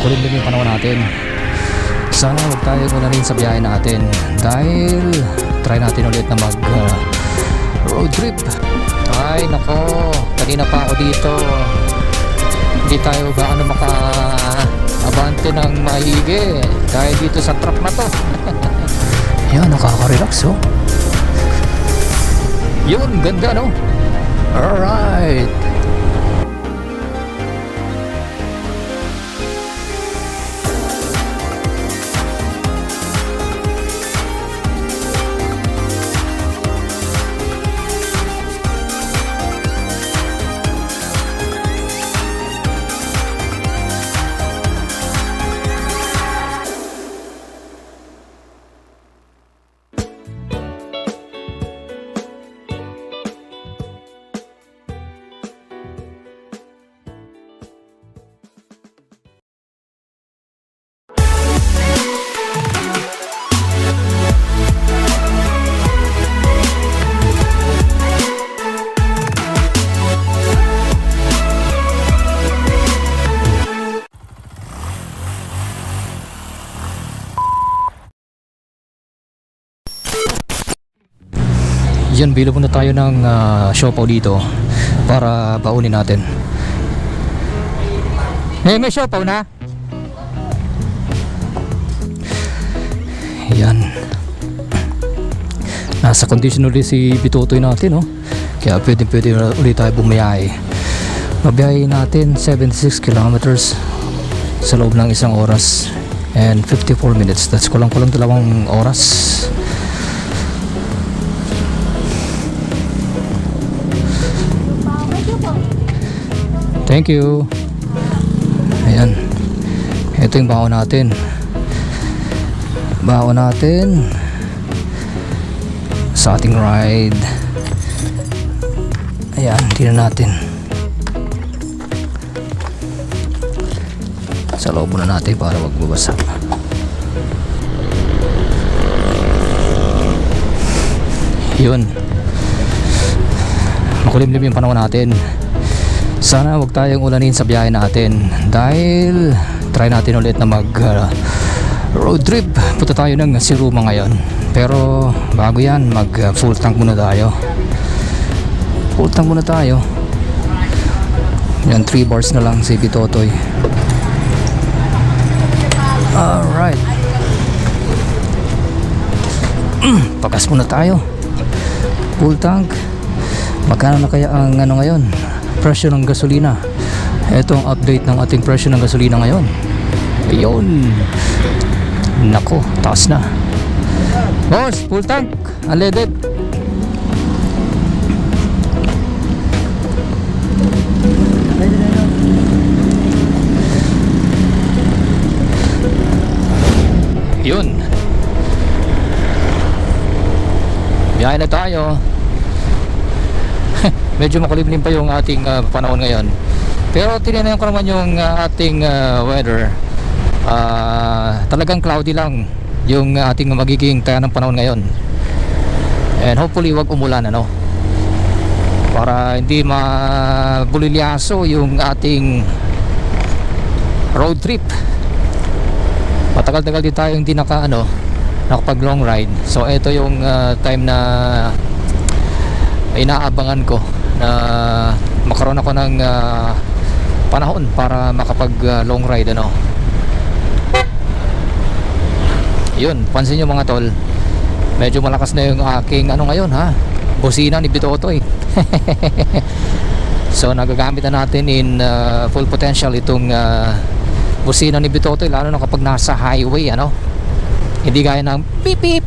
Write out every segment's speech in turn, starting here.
makulimlim yung panahon natin. Sana huwag tayo rin sa biyahe natin dahil try natin ulit na mag road trip. Ay nako, kanina pa ako dito, hindi tayo gaano maka-abante ng maigi dahil dito sa truck na to. Yan, nakaka-relax oh. Yun, ganda no. Alright. Yan, bilo muna tayo ng siopaw dito para baunin natin. May siopaw na? Yan. Nasa condition ulit si Bitutoy natin oh. Kaya pwede ulit tayo bumiyahe. Mabiyahe natin 76 kilometers sa loob ng isang oras and 54 minutes. That's kulang-kulang 2 oras. Thank you. Ayan. Ito yung baon natin. Baon natin sa ating ride. Ayan, tingnan natin. Sa loob muna natin para wag bubasa. Yun. Makulimlim yung panahon natin. Sana huwag tayong ulanin sa biyahe natin dahil try natin ulit na mag road trip. Punta tayo ng Siruma ngayon. Pero bago yan, mag full tank muna tayo. Full tank muna tayo. Yan, 3 bars na lang si Bitutoy. Alright. Pagas muna tayo. Full tank. Magkano na kaya ang ano ngayon? Presyo ng gasolina. Ito ang update ng ating presyo ng gasolina ngayon. Ayun. Nako, taas na. Boss, full tank, unleaded. Yun. Biyahe na tayo. Medyo makulimlim pa yung ating panahon ngayon. Pero tinignan ko naman yung ating weather. Talagang cloudy lang yung ating magiging tayo ng panahon ngayon. And hopefully wag umulan ano. Para hindi mabulilyaso yung ating road trip. Matagal-tagal din tayo hindi nakapag long ride. So ito yung time na inaabangan ko na makaroon ako ng panahon para makapag long ride ano. Yun, pansin nyo mga tol, medyo malakas na yung aking ngayon ha, busina ni Bitutoy. So nagagamit na natin in full potential itong busina ni Bitutoy, lalo na kapag nasa highway ano. Hindi gaya ng beep beep,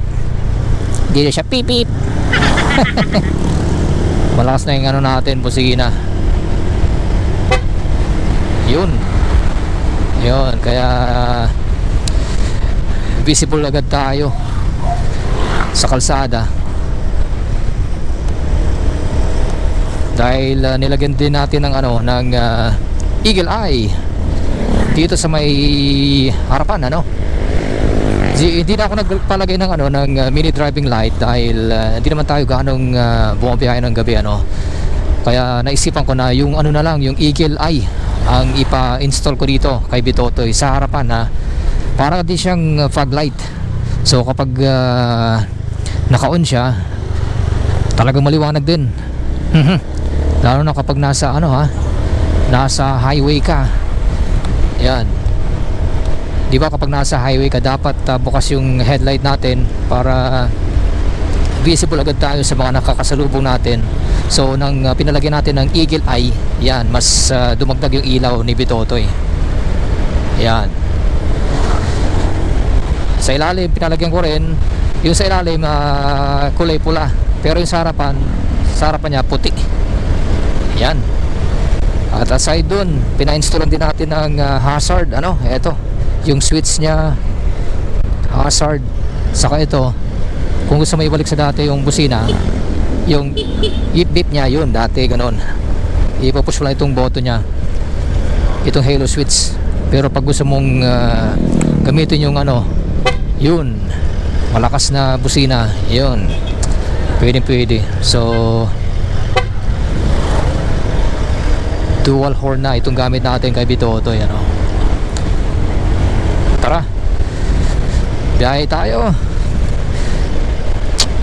hindi na siya beep beep. Malakas na yung natin, busina. Yun. Kaya visible agad tayo sa kalsada. Dahil nilagyan din natin ng ng eagle eye dito sa may harapan ano. Hindi na ako nagpalagay ng ng mini driving light dahil hindi naman tayo ganong bumabiyahe ng gabi ano. Kaya naisipan ko na yung na lang, yung eagle eye ang ipa-install ko dito kay Bitotoy sa harapan, ha. Para din siyang fog light. So kapag naka-on siya, talagang maliwanag din. Lalo na kapag nasa nasa highway ka. Yan. Di ba kapag nasa highway ka, dapat bukas yung headlight natin para visible agad tayo sa mga nakakasalubong natin. So nang pinalagyan natin ng eagle eye, yan, mas dumagdag yung ilaw ni Bitotoy. Yan. Sa ilalim pinalagyan ko rin, yung sa ilalim kulay pula, pero yung sa harapan niya puti. Yan. At aside dun, pina-installan din natin ng hazard, eto, yung switch niya, hazard. Saka ito, kung gusto mo ibalik sa dati yung busina, yung beep niya, yun dati ganon, ipapush mo lang itong button niya, itong halo switch. Pero pag gusto mong gamitin yung yun, malakas na busina, yun, pwede. So dual horn na itong gamit natin kay Bitotoy, Tara, biyahe tayo.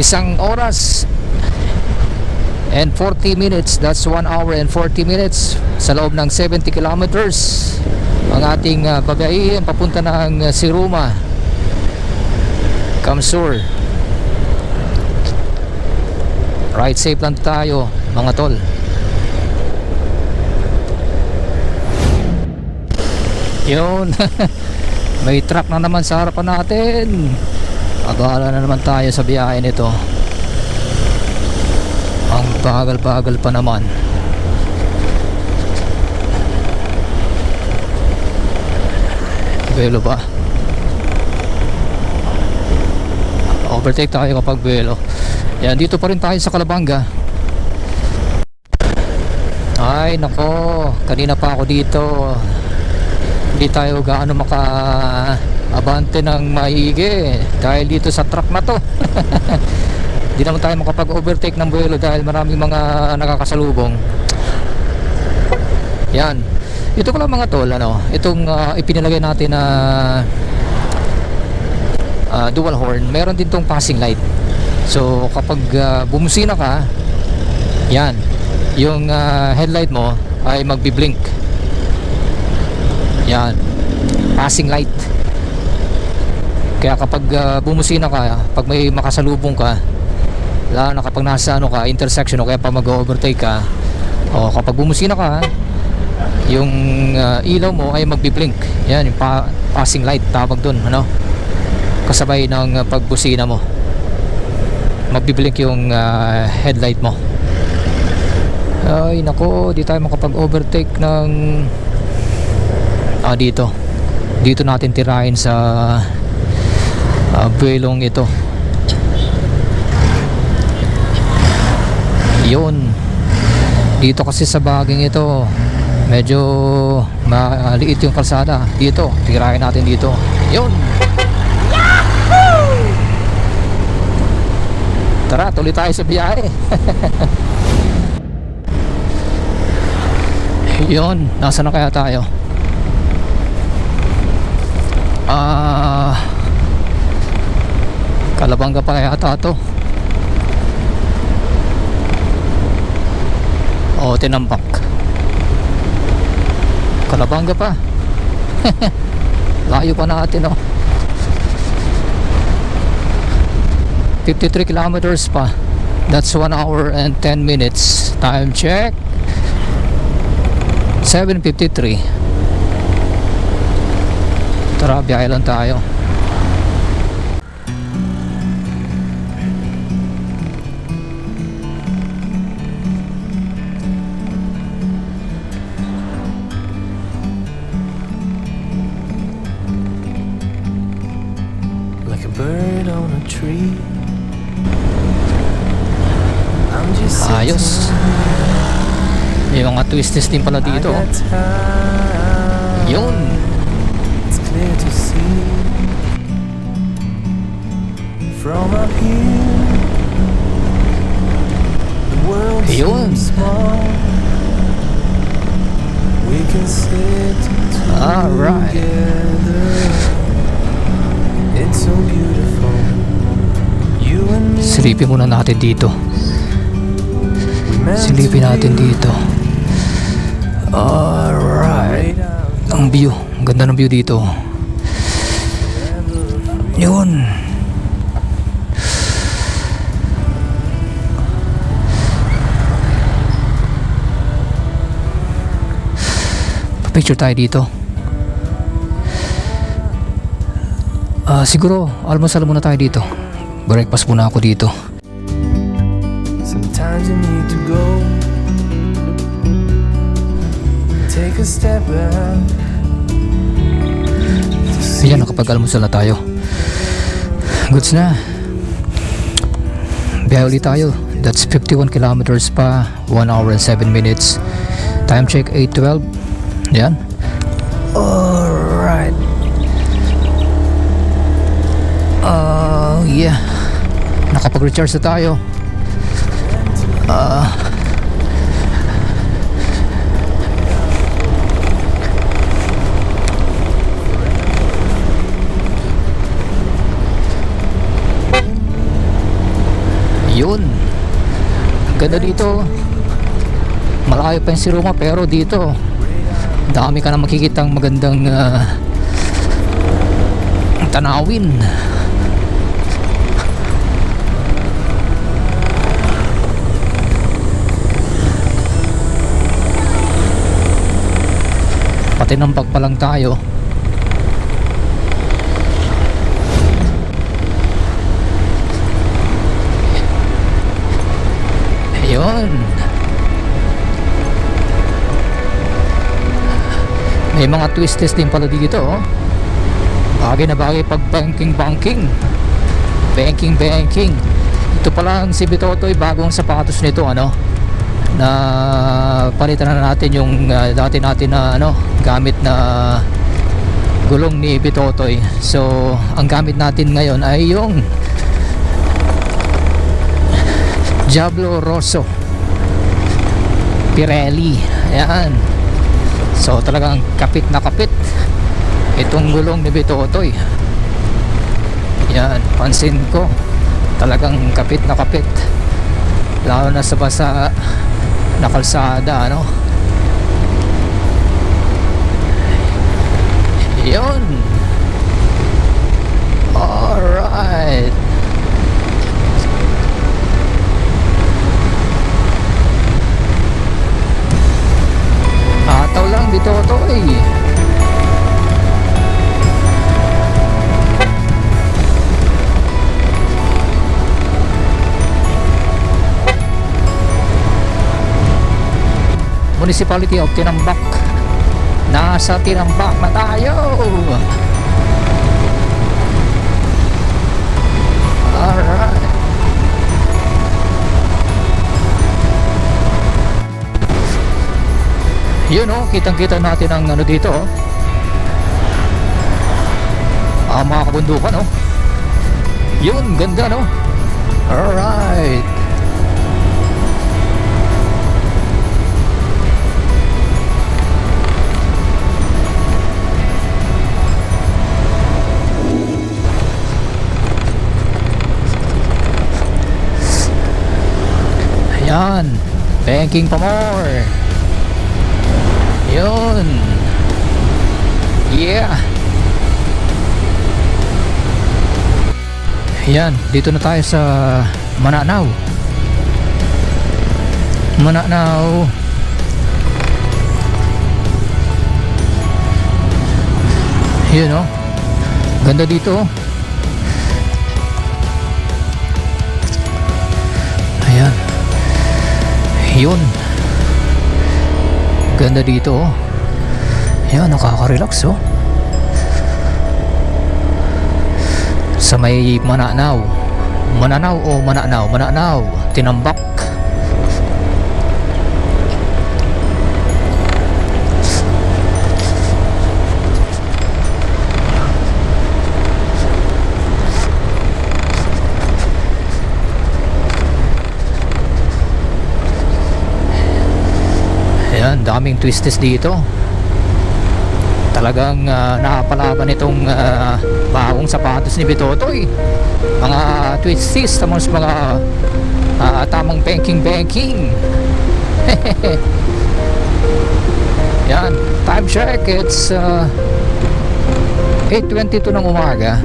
1 oras and 40 minutes. That's 1 hour and 40 minutes sa loob ng 70 kilometers ang ating babayihin papunta ng Siruma, Kamsur. Ride safe lang tayo, mga tol. Yun. May truck na naman sa harapan natin. Abala na naman tayo sa biyahe nito. Ang bagal-bagal pa naman. Belo ba? Overtake tayo kapag belo. Yan, dito pa rin tayo sa Calabanga. Ay nako, kanina pa ako dito. Hindi tayo gaano maka-abante ng maigi dahil dito sa truck na to. Hindi naman tayo makapag-overtake ng buwelo dahil maraming mga nakakasalubong. Yan. Ito ko lang mga tol, itong ipinalagay natin na dual horn, meron din tong passing light. So kapag bumusina ka, yan, yung headlight mo ay magbi-blink. Yan, passing light. Kaya kapag bumusina ka, pag may makasalubong ka, lalo na kapag nasa intersection o kaya pa mag-overtake ka, o kapag bumusina ka, yung ilaw mo ay magbi-blink. Yan, yung passing light tawag dun, kasabay ng pagbusina mo, magbi-blink yung headlight mo. Ay nako, di tayo makapag-overtake ng dito natin tirahin sa buwelong ito. Yun, dito kasi sa baging ito medyo maliit yung kalsada. Dito, tirahin natin dito. Yun. Tara, tuloy tayo sa biyahe. Yun, nasa na kaya tayo? Calabanga pa kaya ata to. O, tinampak. Calabanga pa. Layo pa natin, 53 kilometers pa. That's 1 hour and 10 minutes. Time check 7:53. Tara, biyahe lang tayo. Like a bird on a tree. I'm just Ayos. May mga twisties din pala dito. Yun. Clear to see from up here. The world Ayun. seems small. We can sit Alright. together. It's so beautiful. You and me. Silipin muna natin dito. meant to Silipin natin be dito. Alright. right out Ang view. Ang ganda ng view dito. Yun. Picture tayo dito. Siguro almusal muna tayo dito. Breakfast muna ako dito. Sometimes you need to go. Take a step back. Ayan, nakapag-almusal na tayo. Goods na. Biyahe ulit tayo. That's 51 kilometers pa. 1 hour and 7 minutes. Time check 8:12. Ayan. Alright. Yeah. Nakapag-recharge na tayo. Yun. Ganda dito. Malayo pa yung Siroma pero dito dami ka na makikitang magandang tanawin. Pati nampag pa lang tayo. Ayun. May mga twisties din pala dito, oh. Bagay na bagay pag banking. Ito pala ang si Bitotoy, bagong sapatos nito, ano, na palitan na natin yung dati natin na gamit na gulong ni Bitotoy. So ang gamit natin ngayon ay yung Diablo Rosso Pirelli. Ayan. So talagang kapit na kapit itong gulong ni Bitotoy. Yan, pansin ko talagang kapit na kapit, lalo na sa basa na kalsada, ano. Yun. Alright. Ataw lang Bitotoy. Municipality of Tinambak. Nasa Tinambak na tayo. Alright. Yun, oh, kitang-kita natin ang ano dito, oh. Mga kabundukan, oh. Yun, ganda, no? Alright. Ayan, banking pa more. Yun. Yeah. Ayan, dito na tayo sa Mananaw. Yun, oh. Ganda dito, oh. Ayan. Yun. Ganda dito, oh. Ayan, nakaka-relax, oh. Sa may Mananaw, Tinambak. Ayan, daming twisties dito. Talagang nakapalaban itong bagong sapatos ni Bitotoy. Mga twisties, tapos mga tamang banking. Yan, time check, it's 8:22 ng umaga.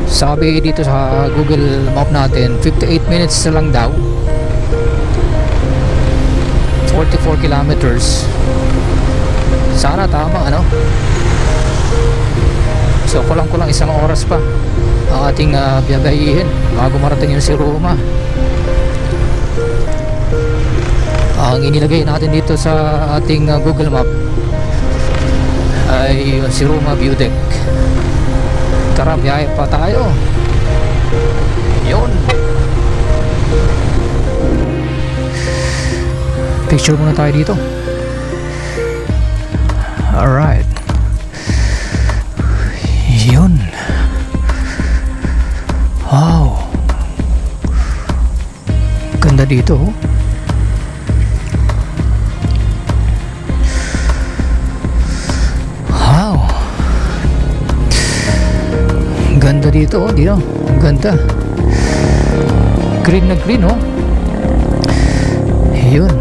Sabi dito sa Google Map natin 58 minutes na lang daw, 44 kilometers. Sana tama, ano? So kulang isang oras pa ang ating biyabayihin bago marating yung si Roma. Ang inilagay natin dito sa ating Google Map ay si Roma View Deck. Tara, biyahe pa tayo. Yun. Picture muna tayo dito. Alright. Yun. Wow. Ganda dito. Wow. Ganda dito, oh, dito. Ganda. Green na green, oh. Yun.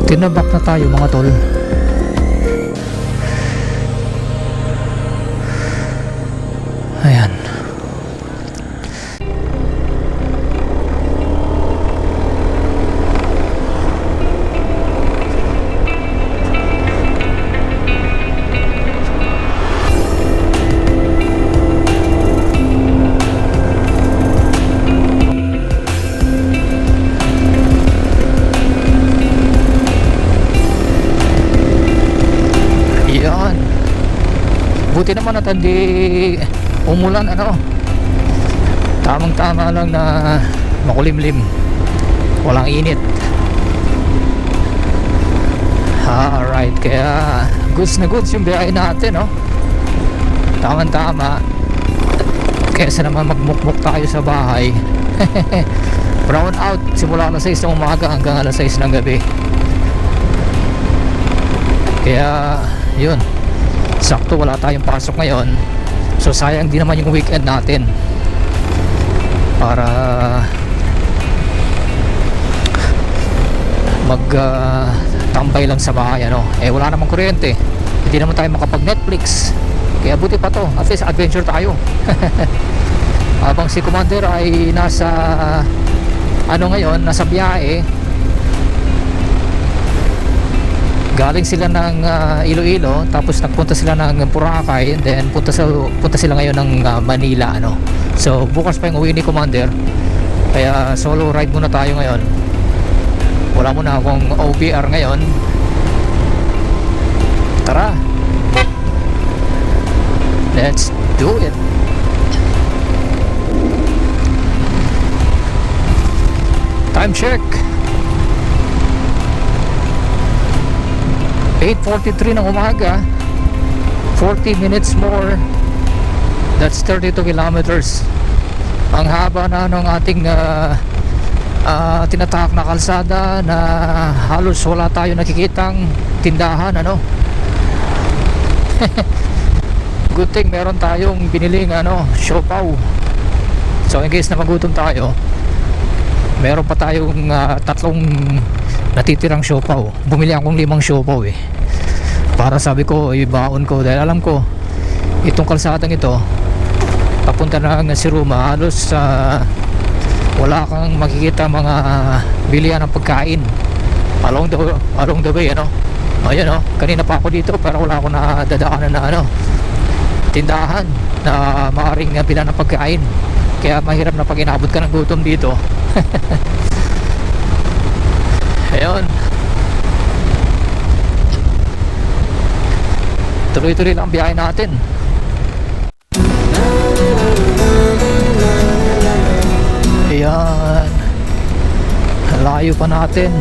Tinabak na tayo, mga tol. Ayan. Yan. Buti naman at hindi umulan, ano. Tamang tama lang na makulimlim, walang init. Alright, kaya goods na goods yung biyahe natin, no. Tamang tama, kesa naman magmukmuk tayo sa bahay. Brown out simula alas 6 ng umaga hanggang alas 6 ng gabi. Kaya yun, sakto wala tayong pasok ngayon, so sayang din naman yung weekend natin para tambay lang sa bahay, ano. Wala namang kuryente, hindi naman tayo makapag Netflix, kaya buti pa to, at least adventure tayo. Habang si Commander ay nasa ngayon, nasa biyahe. Galing sila ng Iloilo, tapos nagpunta sila ng Boracay, and then punta sila ngayon ng Manila, ano. So bukas pa yung uwi ni Commander, kaya solo ride muna tayo ngayon. Wala muna akong OBR ngayon. Tara, let's do it. Time check, 8:43 ng umaga. 40 minutes more, that's 32 kilometers. Ang haba na ng ating tinatahak na kalsada na halos wala tayo nakikitang tindahan, ano. Good thing meron tayong biniling, ano, siopaw. So in case na magutom tayo, meron pa tayong 3 natitirang siopaw. Bumili akong 5 siopaw, para sabi ko ibaon ko, dahil alam ko itong kalsadang ito papunta na ng si Roma, halos wala kang makikita mga bilihan ng pagkain along the way, ano. Ayan, oh, kanina pa ako dito pero wala ako na dadaanan na, ano, tindahan na maaaring bilan ng pagkain, kaya mahirap na pag inabot ka ng gutom dito. Ayun, tuloy-tuloy lang biyahe natin. Ayan, layo pa natin,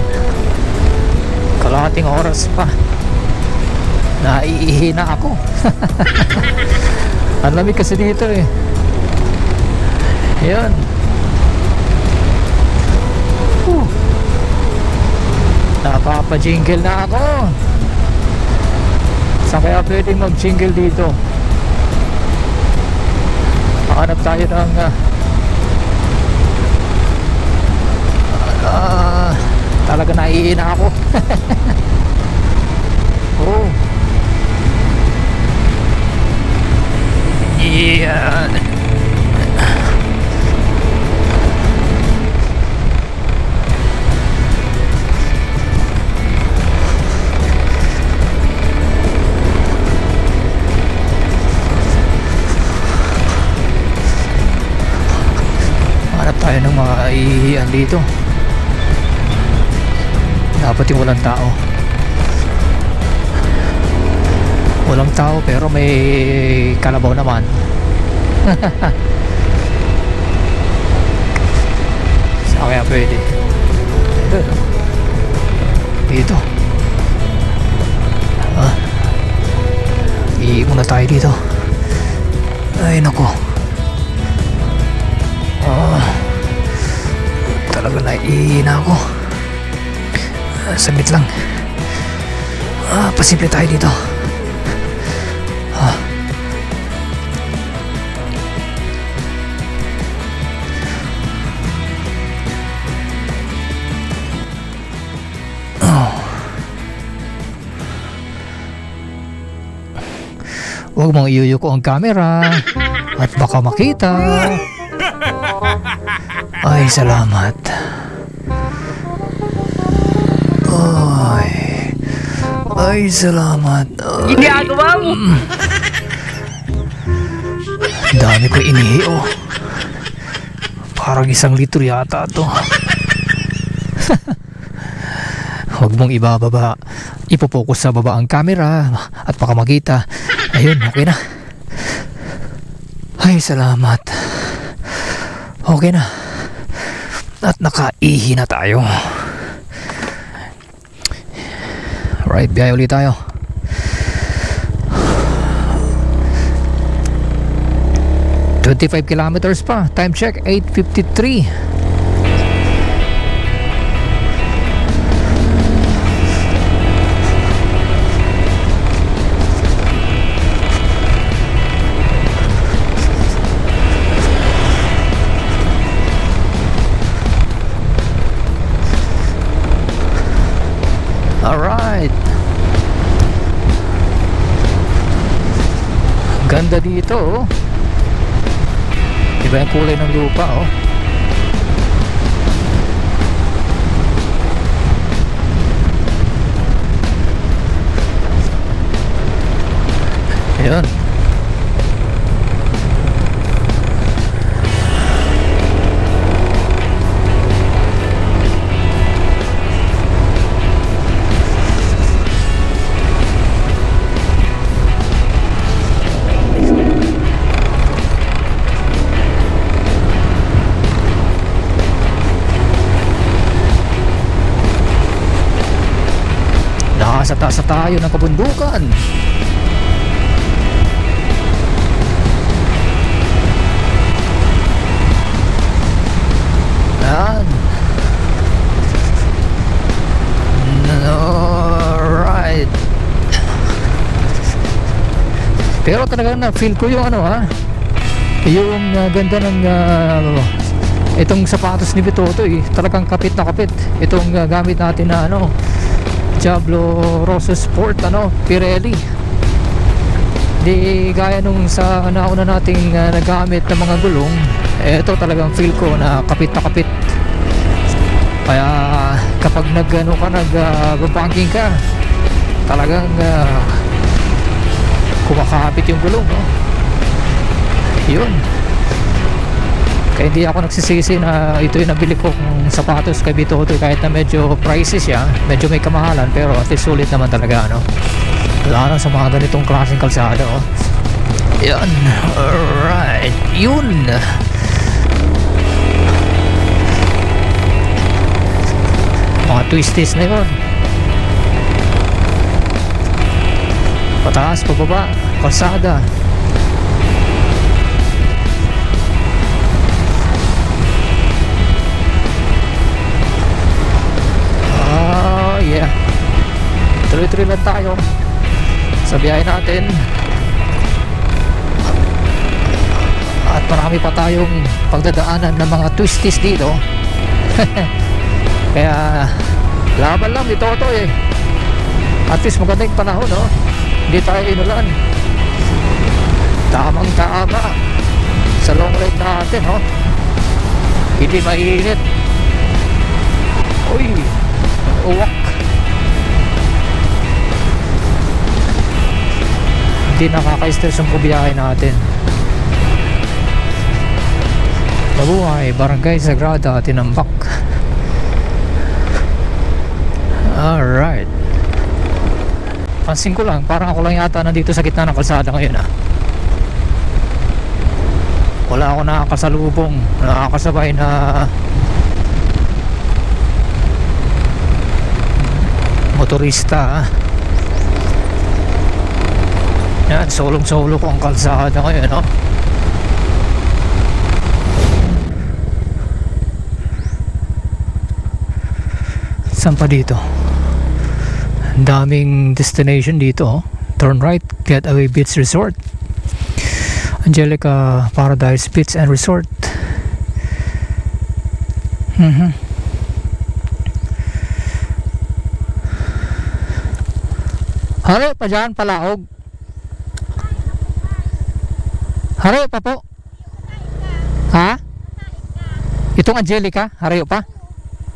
kalahating oras pa. Naiihi na ako. Ang lamig kasi dito, Ayan. Nagpa-jingle na ako. Saan kaya pwedeng mag-jingle dito? Hanap tayo ng talaga naiina ako. Oh. Yan. Hanap tayo ng mga ihihan dito. Dapat yung walang tao. Walang tao pero may kalabaw naman. Saan kaya pwede? Dito. Iiwan na tayo dito. Ay nako. Talaga naiina ako. Saglit lang. Pasimple tayo dito. Huwag mong iyuyuko ang camera at baka makita. Ay, salamat. Ay, salamat. Ginagawa mo? Dami ko inihi, oh. Parang 1 litro yata to. Huwag mong ibababa. Ipopokus sa baba ang camera at baka makita. Ayun, okay na. Ay, salamat. Okay na. At nakaihi na tayo. Right, biyahe ulit tayo. $25 kilometers pa. Time check, 8:53. Alright. Ganda dito, oh. Iba yung kulay ng lupa, oh. Ayan. Nasa taas tayo ng kabundukan. Yan. Alright. Pero talagang na-feel ko yung yung ganda ng itong sapatos ni Bitoto, eh. Talagang kapit na kapit. Itong gamit natin na Diablo Rosso Sport Pirelli. Di gaya nung sa nauna nating nagamit ng mga gulong. Ito talagang feel ko na kapit na kapit. Kaya kapag nag-banking ka, talagang kumakapit yung gulong, no? Yun. Kaya hindi ako nagsisisi na ito yung nabili kong sapatos kay Bitoto, kahit na medyo pricey siya, medyo may kamahalan, pero at least sulit naman talaga, lalo sa mga ganitong klaseng kalsada, oh. Yan. Alright. Yun. Mga twisties na yun. Pataas, pababa, kalsada. Yeah. tuloy-tuloy lang tayo sa biyahe natin. At marami pa tayong pagdadaanan ng mga twisties dito. Kaya laban lang dito to eh. At least maganda yung panahon, no? Hindi tayo inulan. Tamang tama sa long ride natin, no? Hindi mainit. Uy, uwak. Hindi nakaka-stress ang biyahe natin. Mabuhay, Barangay Sagrada, Tinambak. Alright. Pansin ko lang, parang ako lang yata nandito sa gitna ng kalsada ngayon Wala ako nakakasalubong, nakakasabay na motorista Yan, solong-solo ko ang kalsada ngayon, no? Saan pa dito? Ang daming destination dito, oh. Turn right, Getaway Beach Resort, Angelica Paradise Beach and Resort. Haro pa dyan, Palaog. Haro pa po. Ha? Itong Angelica, haro pa?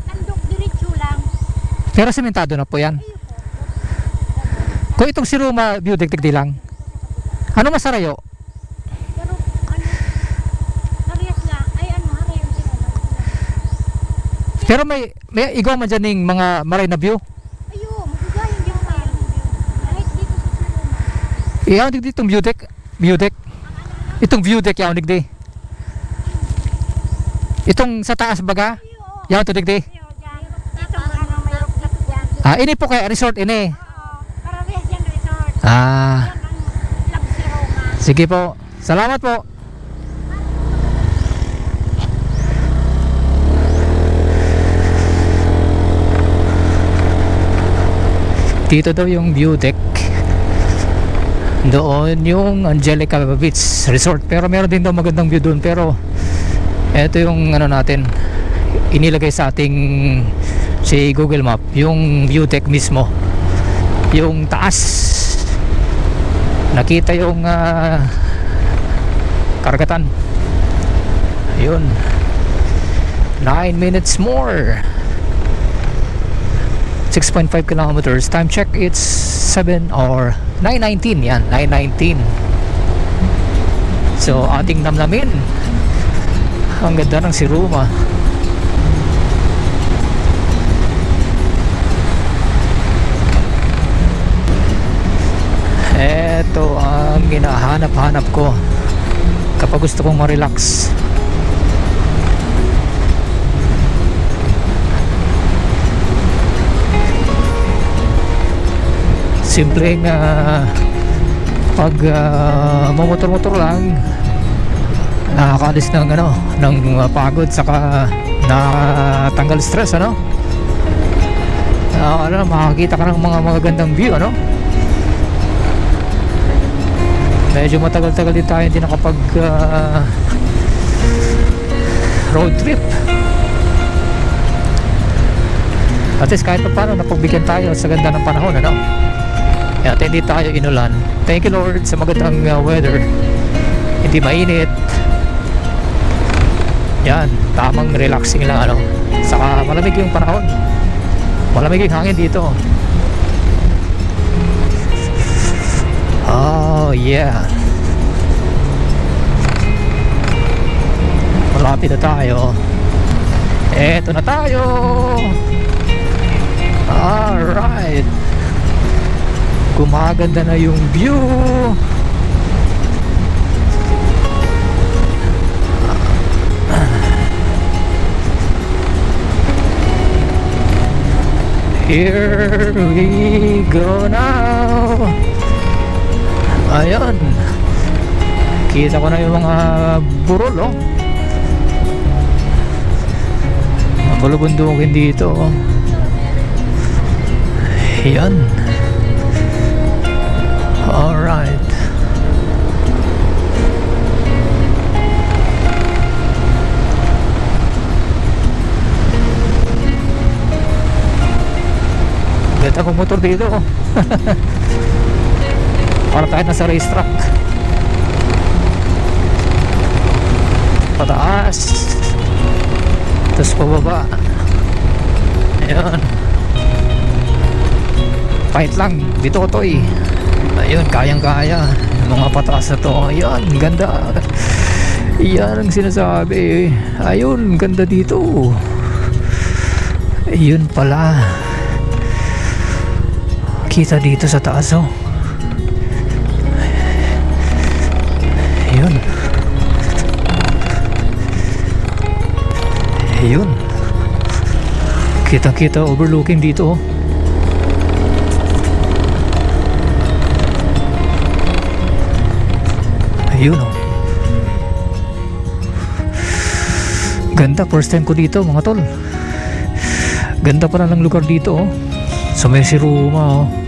Nandok diretso lang. Pero sementado na po yan. Kung itong si Roma, view degdeg lang. Ano masarayo? Pero ano, parehas na. Ay ano, harayon sila. Pero may igaw man dyan ng mga marina view. Ayo, magagayon yung harayon. Kahit dito sa Suluma. Iyaw digdi itong view deck. View deck. Itong view deck yaw digdi. Itong sa taas baga. Yaw to digdi. Ayo, dyan. Dito ano, may rooftop dyan. Ah, ini po kaya resort ini. Oo, parehas yan resort. Ah, Yan ang lang si Roma. sige po. Salamat po. Dito daw yung view deck. Doon yung Angelica Beach Resort. Pero meron din daw magandang view doon. Pero eto yung ano natin, inilagay sa ating si Google Map, yung view deck mismo, yung taas. Nakita yung karagatan. Ayun, 9 minutes more, 6.5 kilometers. Time check, it's 7 or 9:19. Yan, 9:19. So ating namnamin ang ganda ng si Roma. Eto ang hinahanap-hanap ko kapag gusto kong ma-relax. Simpleng pag mamotor-motor lang, nakakaalis ng pagod, saka nakatanggal stress, ano? Makakita ka ng mga magagandang view, ano? Medyo matagal-tagal din tayo hindi nakapag road trip. At least kahit pa paano napagbigyan tayo sa ganda ng panahon, ano? Kaya hindi tayo inulan. Thank you Lord sa magandang weather. Hindi mainit. Yan, tamang relaxing lang, ano? Saka malamig yung panahon. Malamig yung hangin dito. Oh yeah. Malapit na tayo. Eto na tayo. Alright. Gumaganda na yung view. Here we go now. Ayun, kita ko na yung mga burol, oh. Ang bulubundukin dito, oh. Yan. Alright. Ganda kong motor dito. Para tayo nasa racetrack. Pataas. Tapos pababa. Ayan. Fight lang. Dito ko to eh. Ayun, kayang-kaya. Yung mga pataas na to. Ayan, ganda. Yan ang sinasabi. Ayun, ganda dito. Ayun pala. Kita dito sa taas oh. Ayun. Ayun. Kita-kita overlooking dito oh. Ayun oh. Ganda, first time ko dito mga tol. Ganda pa ng lugar dito oh. Sa Messi Roma oh.